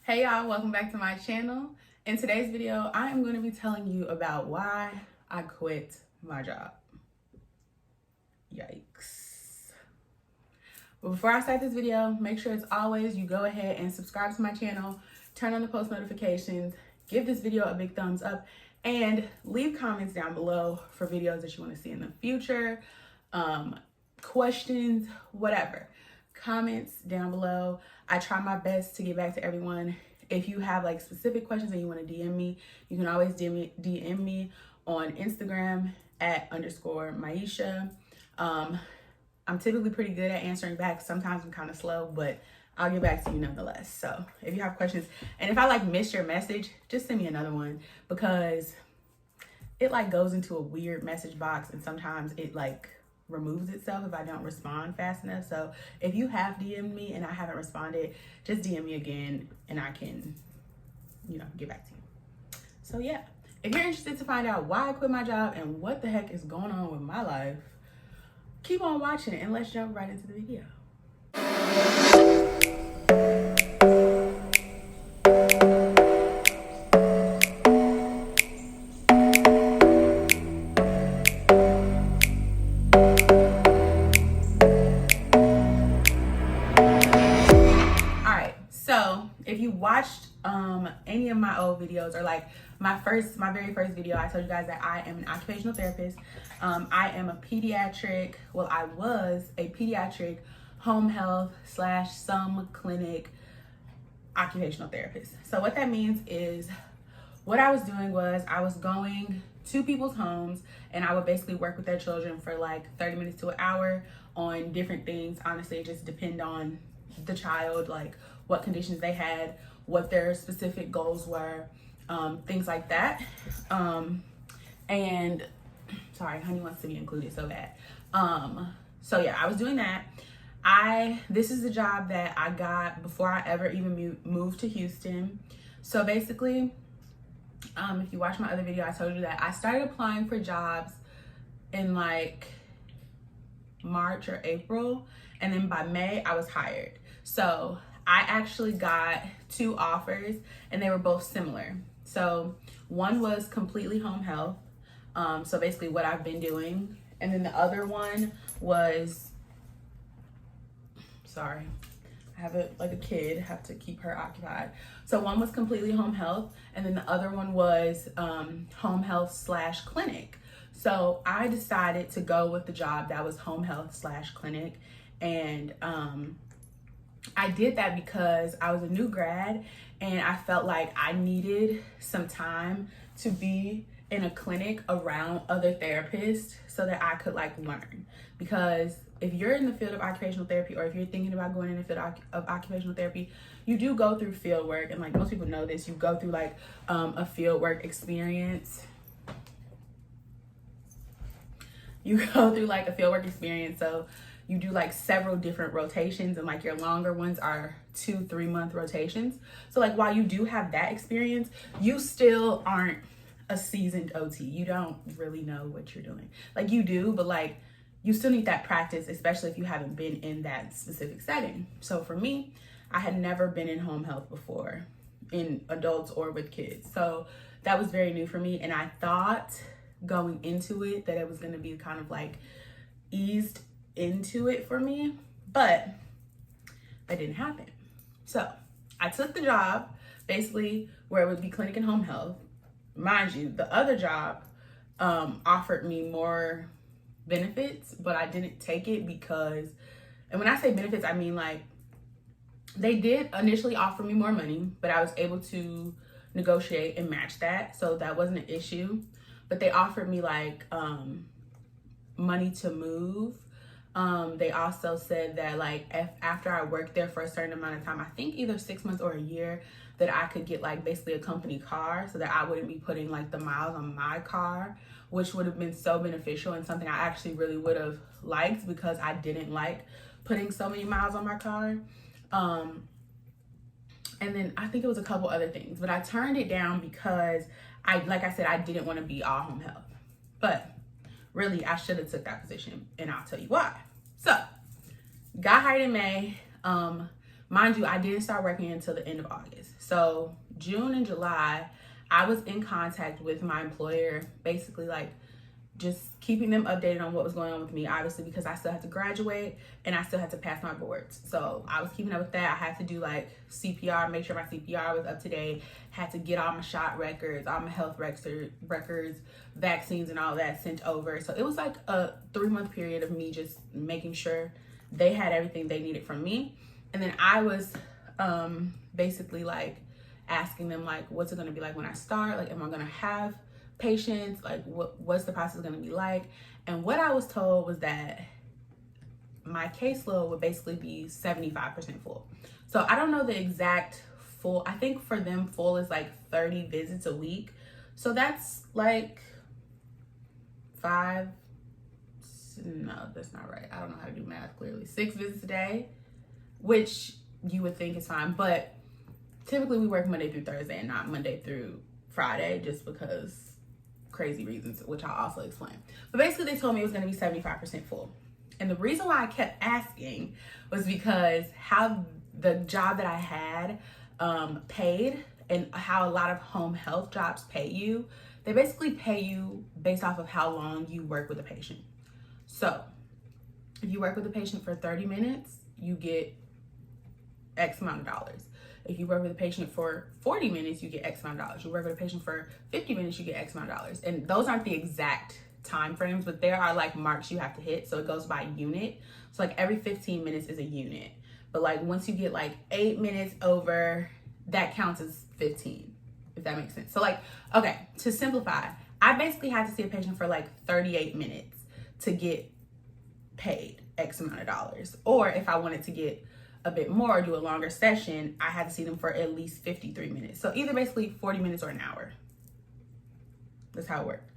Hey y'all, welcome back to my channel. In today's video, I am going to be telling you about why I quit my job. Yikes. But before I start this video, make sure as always you go ahead and subscribe to my channel, turn on the post notifications, give this video a big thumbs up, and leave comments down below for videos that you want to see in the future, questions, whatever. Comments down below. I try my best to get back to everyone. If you have like specific questions and you want to DM me, you can always DM me on Instagram at _Maisha. I'm typically pretty good at answering back. Sometimes I'm kind of slow, but I'll get back to you nonetheless. So if you have questions, and if I like miss your message, just send me another one, because it like goes into a weird message box and sometimes it like removes itself if I don't respond fast enough. So if you have DM'd me and I haven't responded, just DM me again and I can, get back to you. So yeah, if you're interested to find out why I quit my job and what the heck is going on with my life, keep on watching and let's jump right into the video. So if you watched any of my old videos, or like my very first video, I told you guys that I am an occupational therapist. I am a pediatric, I was a pediatric home health / some clinic occupational therapist. So what that means is, what I was doing was I was going to people's homes and I would basically work with their children for like 30 minutes to an hour on different things. Honestly, it just depend on the child, like what conditions they had, what their specific goals were, things like that. And sorry, honey wants to be included so bad. So yeah, I was doing that. This is the job that I got before I ever even moved to Houston. So basically, if you watch my other video, I told you that I started applying for jobs in like March or April, and then by May I was hired. So I actually got 2 offers and they were both similar. So one was completely home health, so basically what I've been doing, and then the other one was, sorry, I have it like a kid, have to keep her occupied. So one was completely home health, and then the other one was home health / clinic. So I decided to go with the job that was home health / clinic. And I did that because I was a new grad and I felt like I needed some time to be in a clinic around other therapists so that I could like learn. Because if you're in the field of occupational therapy, or if you're thinking about going in the field of occupational therapy, you do go through field work. And like most people know this, you go through like a field work experience. So you do like several different rotations, and like your longer ones are 2-3 month rotations. So like while you do have that experience, you still aren't a seasoned OT. You don't really know what you're doing. Like you do, but like you still need that practice, especially if you haven't been in that specific setting. So for me, I had never been in home health before, in adults or with kids. So that was very new for me. And I thought going into it that it was going to be kind of like eased into it for me, but that didn't happen. So I took the job basically where it would be clinic and home health. Mind you, the other job offered me more benefits, but I didn't take it because, and when I say benefits, I mean like they did initially offer me more money, but I was able to negotiate and match that, so that wasn't an issue. But they offered me like money to move. They also said that like after I worked there for a certain amount of time, I think either 6 months or a year, that I could get like basically a company car so that I wouldn't be putting like the miles on my car, which would have been so beneficial and something I actually really would have liked, because I didn't like putting so many miles on my car. And then I think it was a couple other things, but I turned it down because like I said, I didn't want to be all home health. But really, I should have took that position, and I'll tell you why. So, got hired in May. mind you, I didn't start working until the end of August. So June and July, I was in contact with my employer, basically like just keeping them updated on what was going on with me, obviously, because I still had to graduate and I still had to pass my boards. So I was keeping up with that. I had to do like CPR, make sure my CPR was up to date, had to get all my shot records, all my health records, vaccines and all that sent over. So it was like a 3-month period of me just making sure they had everything they needed from me. And then I was basically like asking them like, what's it gonna be like when I start? Like, am I gonna have patients? Like, what's the process gonna be like? And what I was told was that my caseload would basically be 75% full. So I don't know the exact full. I think for them full is like 30 visits a week. So that's like no, that's not right. I don't know how to do math clearly. 6 visits a day, which you would think is fine, but typically we work Monday through Thursday and not Monday through Friday, just because crazy reasons, which I'll also explain. But basically they told me it was going to be 75% full. And the reason why I kept asking was because how the job that I had paid, and how a lot of home health jobs pay you. They basically pay you based off of how long you work with a patient. So if you work with a patient for 30 minutes, you get X amount of dollars. If you work with a patient for 40 minutes, you get X amount of dollars. You work with a patient for 50 minutes, you get X amount of dollars. And those aren't the exact time frames, but there are like marks you have to hit. So it goes by unit. So like every 15 minutes is a unit. But like once you get like 8 minutes over, that counts as 15, if that makes sense. So like, okay, to simplify, I basically had to see a patient for like 38 minutes to get paid X amount of dollars. Or if I wanted to get a bit more, do a longer session, I had to see them for at least 53 minutes. So either basically 40 minutes or an hour. That's how it worked.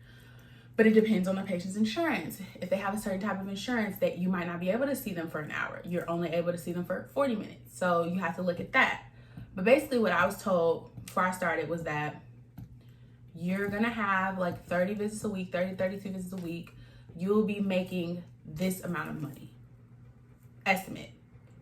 But it depends on the patient's insurance. If they have a certain type of insurance, that you might not be able to see them for an hour. You're only able to see them for 40 minutes. So you have to look at that. But basically what I was told before I started was that you're gonna have like 30 visits a week, 32 visits a week. You'll be making this amount of money. Estimate.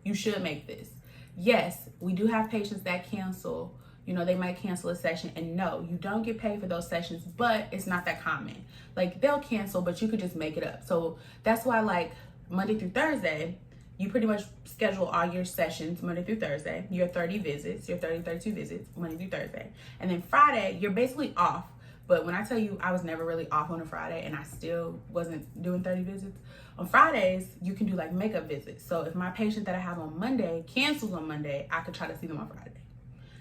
You should make this. Yes, we do have patients that cancel. You know, they might cancel a session, and no, you don't get paid for those sessions, but it's not that common. Like they'll cancel, but you could just make it up. So that's why like Monday through Thursday, you pretty much schedule all your sessions Monday through Thursday, your 30 visits, your 32 visits, Monday through Thursday. And then Friday, you're basically off. But when I tell you I was never really off on a Friday and I still wasn't doing 30 visits, on Fridays, you can do like makeup visits. So if my patient that I have on Monday cancels on Monday, I could try to see them on Friday.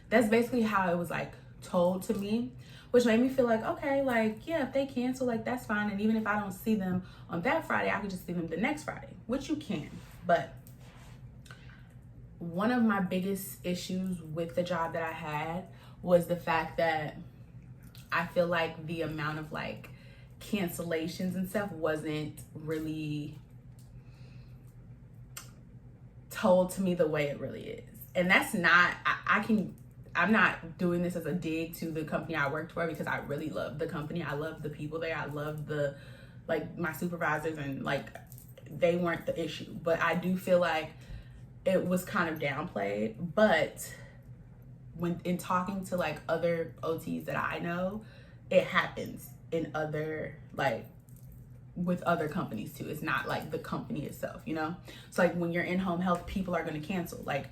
That's basically how it was like told to me, which made me feel like, okay, like, yeah, if they cancel, like that's fine. And even if I don't see them on that Friday, I could just see them the next Friday, which you can. But one of my biggest issues with the job that I had was the fact that I feel like the amount of like cancellations and stuff wasn't really told to me the way it really is. And that's not, I'm not doing this as a dig to the company I worked for, because I really love the company. I love the people there. I love the, like my supervisors, and like they weren't the issue. But I do feel like it was kind of downplayed. But when in talking to like other OTs that I know, it happens in other, like with other companies too. It's not like the company itself, you know? So like when you're in home health, people are going to cancel. Like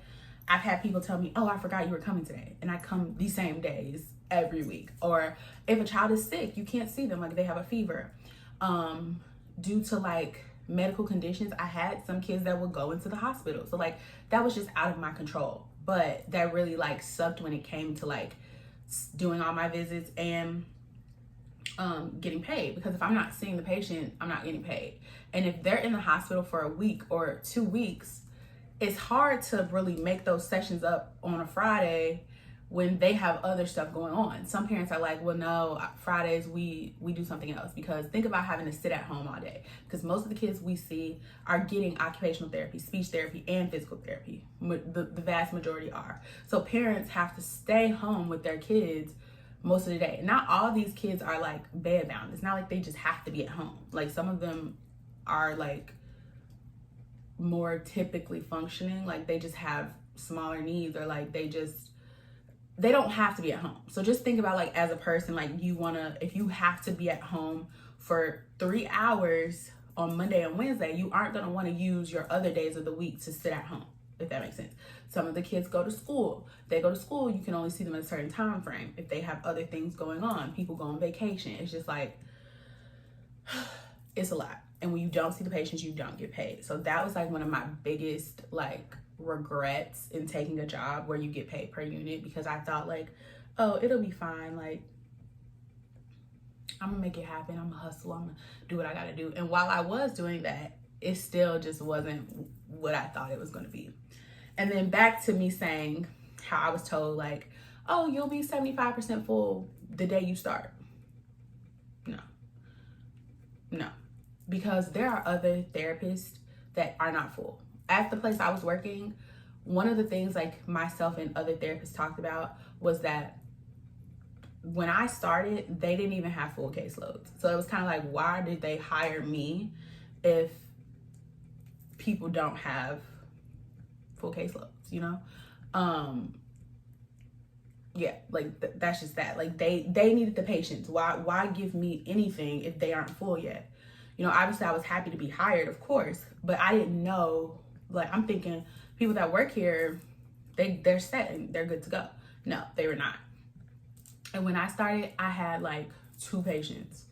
I've had people tell me, oh, I forgot you were coming today. And I come these same days every week. Or if a child is sick, you can't see them, like they have a fever. Due to like medical conditions, I had some kids that would go into the hospital. So like that was just out of my control. But that really like sucked when it came to like doing all my visits and getting paid, because if I'm not seeing the patient, I'm not getting paid. And if they're in the hospital for a week or 2 weeks, it's hard to really make those sessions up on a Friday when they have other stuff going on. Some parents are like, well, no, Fridays we do something else, because think about having to sit at home all day, because most of the kids we see are getting occupational therapy, speech therapy, and physical therapy. The vast majority are. So parents have to stay home with their kids most of the day. Not all these kids are like bed bound. It's not like they just have to be at home. Like some of them are like more typically functioning, like they just have smaller needs, or like they don't have to be at home. So just think about, like, as a person, like, if you have to be at home for 3 hours on Monday and Wednesday, you aren't going to want to use your other days of the week to sit at home, if that makes sense. Some of the kids go to school. They go to school, you can only see them at a certain time frame. If they have other things going on, people go on vacation. It's just like, it's a lot. And when you don't see the patients, you don't get paid. So that was like one of my biggest like regrets in taking a job where you get paid per unit, because I thought like, oh, it'll be fine. Like, I'm gonna make it happen. I'm gonna hustle. I'm gonna do what I gotta do. And while I was doing that, it still just wasn't what I thought it was gonna be. And then back to me saying how I was told like, oh, you'll be 75% full the day you start. No, because there are other therapists that are not full. At the place I was working, one of the things like myself and other therapists talked about was that when I started, they didn't even have full caseloads. So it was kind of like, why did they hire me if people don't have full caseloads, you know? Yeah, like that's just that. Like they needed the patients. Why give me anything if they aren't full yet? You know, obviously I was happy to be hired, of course, but I didn't know, like, I'm thinking people that work here, they're set and they're good to go. No, they were not. And when I started, I had like 2 patients.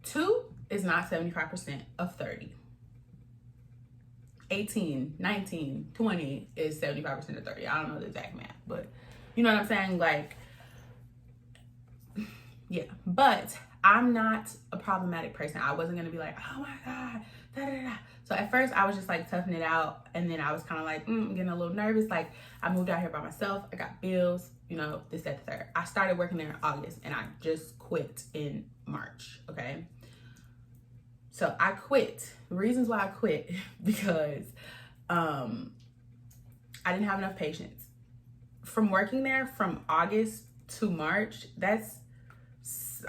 2 is not 75% of 30. 18, 19, 20 is 75% of 30. I don't know the exact math, but you know what I'm saying? Like, yeah. But I'm not a problematic person. I wasn't going to be like, oh my God, da da da. So at first I was just like toughing it out. And then I was kind of like, getting a little nervous. Like, I moved out here by myself. I got bills, you know, this, that, the third. I started working there in August and I just quit in March. Okay. So I quit. The reasons why I quit, because I didn't have enough patients. From working there from August to March, that's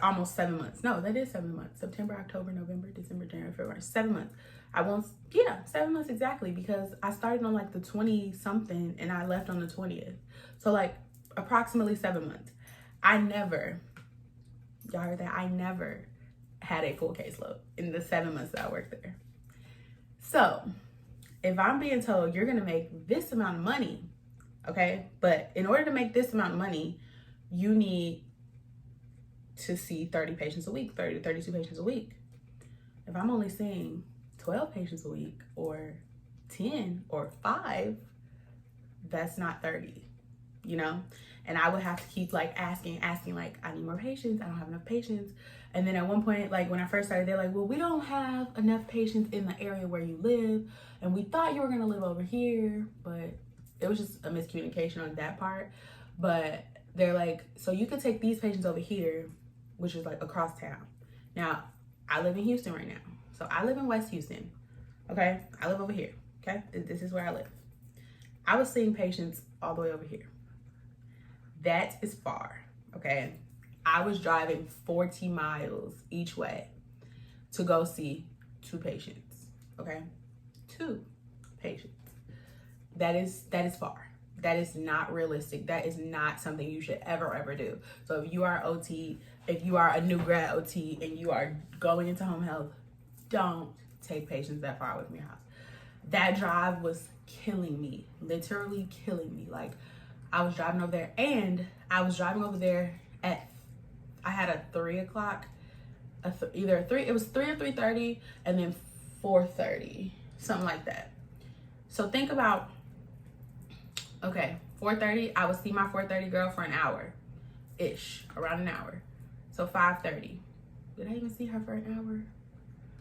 almost 7 months. No, that is 7 months. September, October, November, December, January, February. 7 months. 7 months exactly, because I started on like the 20 something and I left on the 20th. So like approximately 7 months. Y'all heard that? I never had a full caseload in the 7 months that I worked there. So if I'm being told you're gonna make this amount of money, okay, but in order to make this amount of money, you need to see 30 patients a week, 30 to 32 patients a week. If I'm only seeing 12 patients a week or 10 or 5, that's not 30, you know? And I would have to keep like asking like, I need more patients. I don't have enough patients. And then at one point, like when I first started, they're like, well, we don't have enough patients in the area where you live. And we thought you were gonna live over here, but it was just a miscommunication on that part. But they're like, so you could take these patients over here, which is like across town. Now, I live in Houston right now. So I live in West Houston, okay? I live over here, okay? This is where I live. I was seeing patients all the way over here. That is far, okay? I was driving 40 miles each way to go see 2 patients, okay? 2 patients. That is far. That is not realistic. That is not something you should ever do. So if you are OT, if you are a new grad OT and you are going into home health, don't take patients that far away from your house. That drive was killing me, literally killing me. Like, I was driving over there, and I was driving over there I had a 3 o'clock, it was 3 or 3:30, and then 4:30, something like that. So think about, okay, 4:30, I would see my 4:30 girl for an hour-ish, around an hour. So 5:30, did I even see her for an hour?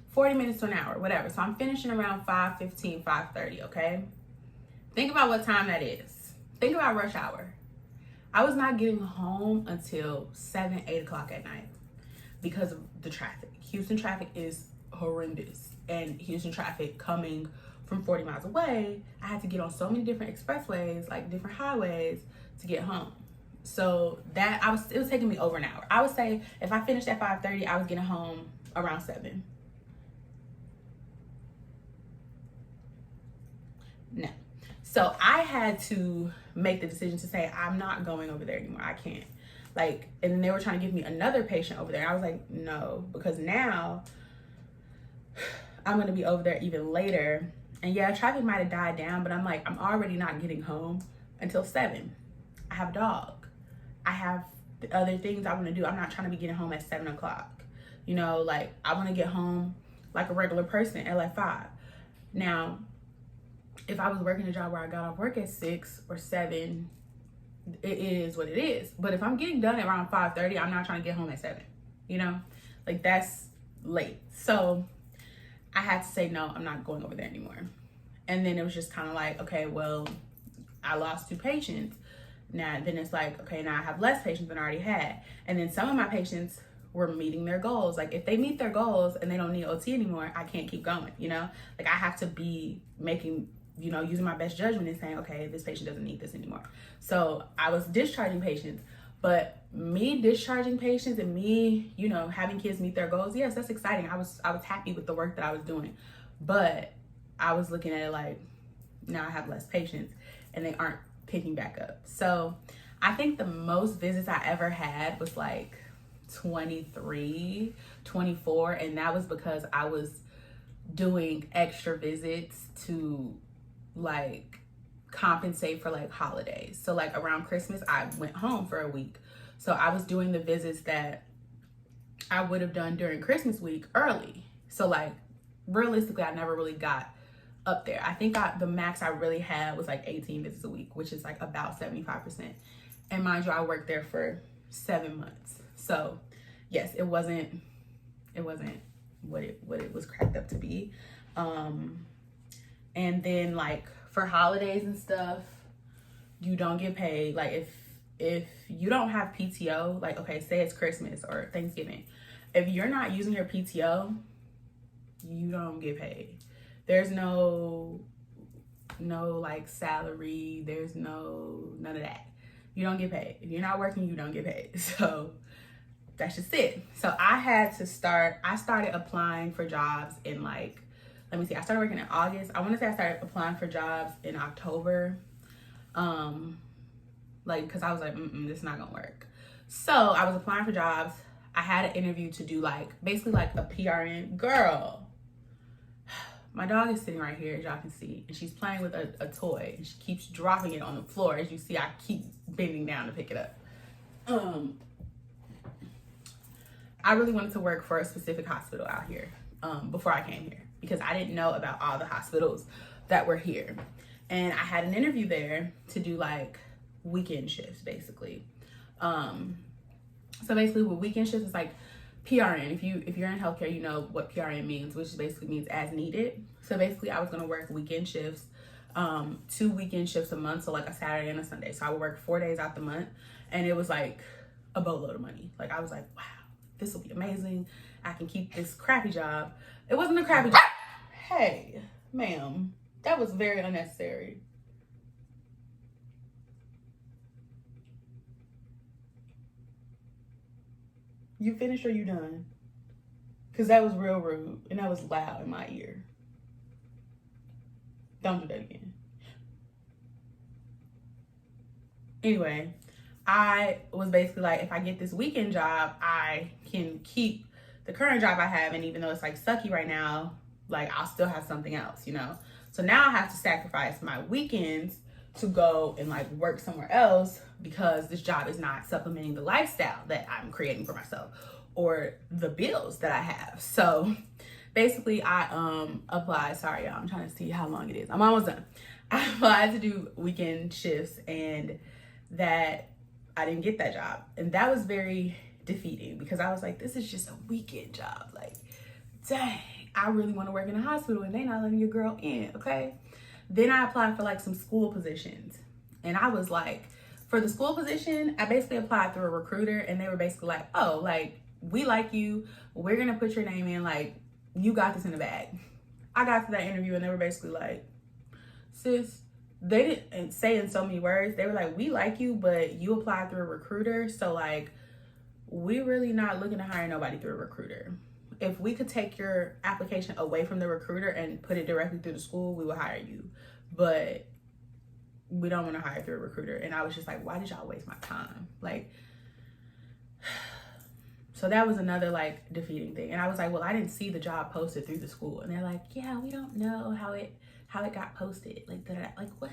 40 minutes to an hour, whatever. So I'm finishing around 5:15, 5:30, okay? Think about what time that is. Think about rush hour. I was not getting home until 7, 8 o'clock at night because of the traffic. Houston traffic is horrendous. And Houston traffic coming from 40 miles away, I had to get on so many different expressways, like different highways, to get home. So it was taking me over an hour. I would say if I finished at 5:30, I was getting home around 7. No. So I had to make the decision to say, I'm not going over there anymore. I can't. Like, and then they were trying to give me another patient over there. I was like, no, because now I'm going to be over there even later. And yeah, traffic might have died down, but I'm like, I'm already not getting home until 7. I have a dog. I have the other things I want to do. I'm not trying to be getting home at 7 o'clock. You know, like, I want to get home like a regular person at like 5. Now, if I was working a job where I got off work at 6 or 7, it is what it is. But if I'm getting done at around 5:30, I'm not trying to get home at 7. You know, like, that's late. So I had to say, no, I'm not going over there anymore. And then it was just kind of like, okay, well, I lost 2 patients. Now, then it's like, okay, now I have less patients than I already had. And then some of my patients were meeting their goals. Like, if they meet their goals and they don't need OT anymore, I can't keep going, you know? Like, I have to be making, you know, using my best judgment and saying, okay, this patient doesn't need this anymore. So I was discharging patients, but me discharging patients and me, you know, having kids meet their goals, yes, that's exciting. I was happy with the work that I was doing, but I was looking at it like, now I have less patients and they aren't picking back up. So I think the most visits I ever had was like 23, 24, and that was because I was doing extra visits to like compensate for like holidays. So like around Christmas, I went home for a week. So I was doing the visits that I would have done during Christmas week early. So like realistically, I never really got up there. I think the max I really had was like 18 visits a week, which is like about 75%. And mind you, I worked there for 7 months. So yes, it wasn't what it was cracked up to be. And then like for holidays and stuff, you don't get paid. Like if you don't have PTO, like, okay, say it's Christmas or Thanksgiving, if you're not using your PTO, you don't get paid. There's no like salary, there's none of that. You don't get paid. If you're not working, you don't get paid. So that's just it. So I started applying for jobs in like, let me see, I started working in August. I want to say I started applying for jobs in October. Like, cause I was like, this is not gonna work. So I was applying for jobs. I had an interview to do like, basically like a PRN. Girl, my dog is sitting right here, as y'all can see, and she's playing with a toy, and she keeps dropping it on the floor. As you see, I keep bending down to pick it up. I really wanted to work for a specific hospital out here before I came here, because I didn't know about all the hospitals that were here. And I had an interview there to do like weekend shifts, basically. So basically with weekend shifts, it's like PRN. If you're in healthcare, you know what PRN means, which basically means as needed. So basically I was gonna work weekend shifts, 2 weekend shifts a month, so like a Saturday and a Sunday. So I would work 4 days out the month, and it was like a boatload of money. Like, I was like, wow, this will be amazing. I can keep this crappy job. It wasn't a crappy job. Hey, ma'am, that was very unnecessary. You finished or you done? Because that was real rude, and that was loud in my ear. Don't do that again. Anyway, I was basically like, if I get this weekend job, I can keep the current job I have, and even though it's like sucky right now, like I'll still have something else, you know? So now I have to sacrifice my weekends to go and like work somewhere else, because this job is not supplementing the lifestyle that I'm creating for myself or the bills that I have. So basically I applied. Sorry y'all, I'm trying to see how long it is. I'm almost done. I applied to do weekend shifts, and that I didn't get that job. And that was very defeating, because I was like, this is just a weekend job. Like, dang, I really want to work in a hospital and they not letting your girl in, okay? Then I applied for like some school positions, and I was like, for the school position, I basically applied through a recruiter, and they were basically like, oh, like, we like you, we're gonna put your name in, like, you got this in the bag. I got to that interview, and they were basically like, sis, they didn't say in so many words, they were like, we like you, but you applied through a recruiter, so like, we really not looking to hire nobody through a recruiter. If we could take your application away from the recruiter and put it directly through the school, we will hire you. But we don't want to hire through a recruiter. And I was just like, why did y'all waste my time? Like, so that was another like defeating thing. And I was like, well, I didn't see the job posted through the school. And they're like, yeah, we don't know how it got posted. Like that, like what?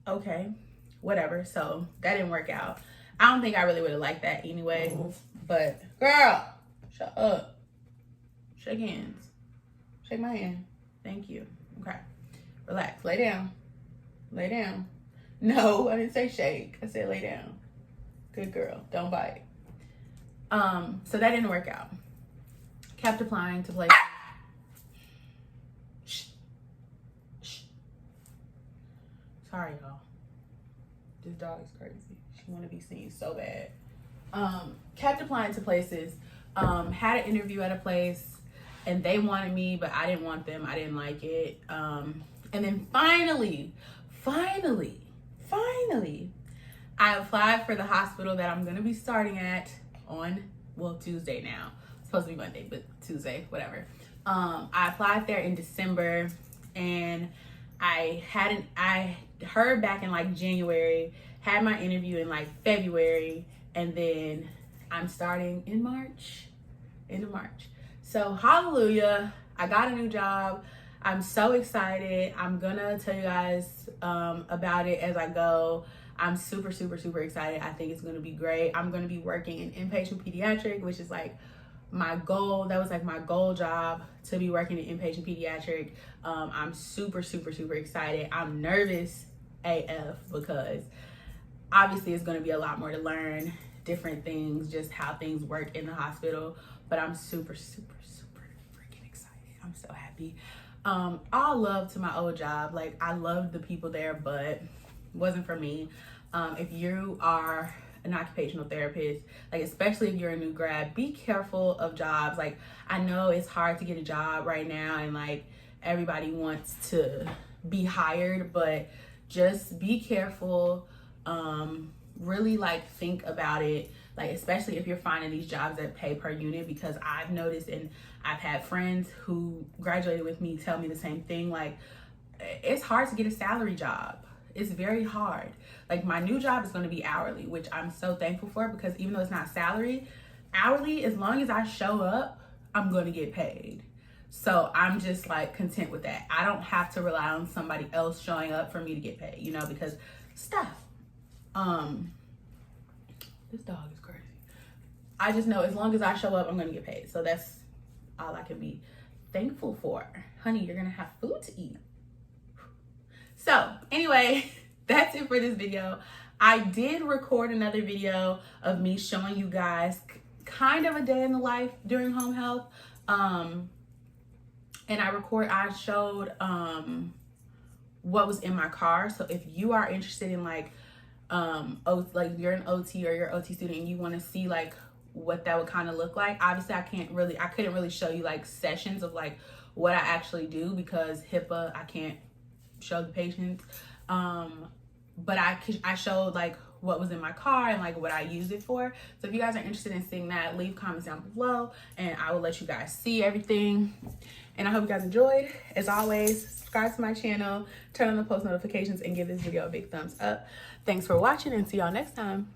Okay, whatever. So that didn't work out. I don't think I really would have liked that anyway. But girl, shut up. Shake hands. Shake my hand. Thank you. Okay. Relax. Lay down. Lay down. No, I didn't say shake. I said lay down. Good girl. Don't bite. So that didn't work out. Kept applying to places. Shh. Shh. Sorry, y'all. This dog is crazy. She want to be seen so bad. Kept applying to places. Had an interview at a place and they wanted me, but I didn't want them. I didn't like it. And then finally, I applied for the hospital that I'm going to be starting at on, well, Tuesday now. It's supposed to be Monday, but Tuesday, whatever. I applied there in December and I heard back in like January, had my interview in like February, and then I'm starting in March, end of March. So hallelujah, I got a new job. I'm so excited. I'm gonna tell you guys about it as I go. I'm super excited. I think it's gonna be great. I'm gonna be working in inpatient pediatric, which is like my goal. That was like my goal job, to be working in inpatient pediatric. I'm super excited. I'm nervous AF because obviously it's gonna be a lot more to learn, different things, just how things work in the hospital. But I'm super freaking excited. I'm so happy. All love to my old job. Like, I loved the people there, but it wasn't for me. If you are an occupational therapist, like especially if you're a new grad, be careful of jobs. Like, I know it's hard to get a job right now and like everybody wants to be hired, but just be careful. Really like think about it, like especially if you're finding these jobs that pay per unit, because I've noticed and I've had friends who graduated with me tell me the same thing. Like, it's hard to get a salary job. It's very hard. Like, my new job is going to be hourly, which I'm so thankful for, because even though it's not salary, hourly, as long as I show up, I'm going to get paid. So I'm just like content with that. I don't have to rely on somebody else showing up for me to get paid, you know, because stuff. This dog is crazy. I just know as long as I show up, I'm going to get paid. So that's all I can be thankful for. Honey, you're going to have food to eat. So anyway, that's it for this video. I did record another video of me showing you guys kind of a day in the life during home health. And I showed what was in my car. So if you are interested in like you're an OT or you're an OT student and you want to see like what that would kind of look like. Obviously I couldn't really show you like sessions of like what I actually do because HIPAA, I can't show the patients. But I showed like what was in my car and like what I use it for. So if you guys are interested in seeing that, leave comments down below and I will let you guys see everything. And I hope you guys enjoyed. As always, subscribe to my channel, turn on the post notifications, and give this video a big thumbs up. Thanks for watching and see y'all next time.